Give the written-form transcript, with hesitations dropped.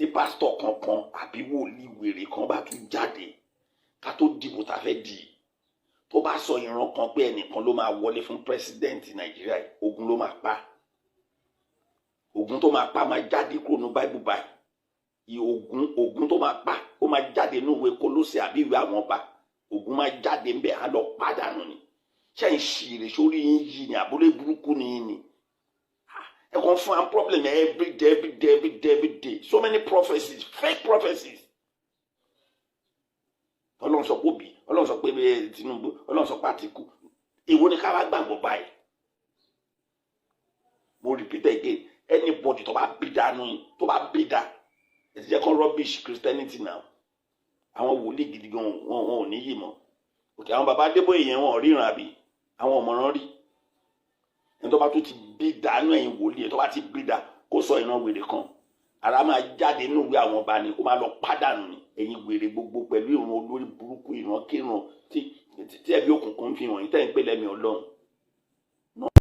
tí pásítọ̀ kankan àbí wòlíì wèrè kan bá tún jáde ká tó dìbò tá fẹ́ dì tó bá sọ ìran kan pé ẹnìkan ló máa wọlé fún president Nàìjíríà ogun ló máa pa ogun tó máa pa máa jáde kúrò ní Bible báyìí ogun tó máa pa ó máa jáde ní ìwé Kólósè àbí ìwé àwọn ọba ogun máa jáde ńbẹ á lọ pàdánù ni ṣe ń ṣìrè sórí yín yìí ní abúlé burúkú ni yín ni ẹ kàn fún am problem every day so many prophecies fake prophecies Ọlọ́run sọ pé Obi Ọlọ́run sọ pé Tinubu Ọlọ́run sọ pé Àtíkù èwo ni ká wá gbàgbọ́ báyìí mo repeat again anybody tó bá bí dànù yín tó bá bí dà ẹ ti jẹ́ kán rubbish Christianity now àwọn wòlíì gidi gan wọn ò ní yìí mọ́ òkè àwọn bàbá Adébóyè yẹn wọn ò ríran àbí àwọn ọmọràn rí ẹni tó bá tún ti bí dànù ẹ̀yin wòlíì tó bá ti bí dà kó sọ ìran wèrè kan ara máa jáde nínú ìwé àwọn ọba ni ó máa lọ pàdánù ni ẹ̀yin wèrè gbogbo pẹ̀lú ìran olórí burúkú ìran kírun tí ẹbí òkùnkùn fi hàn yín tẹ́ ń pè lẹ́mìí Ọlọ́run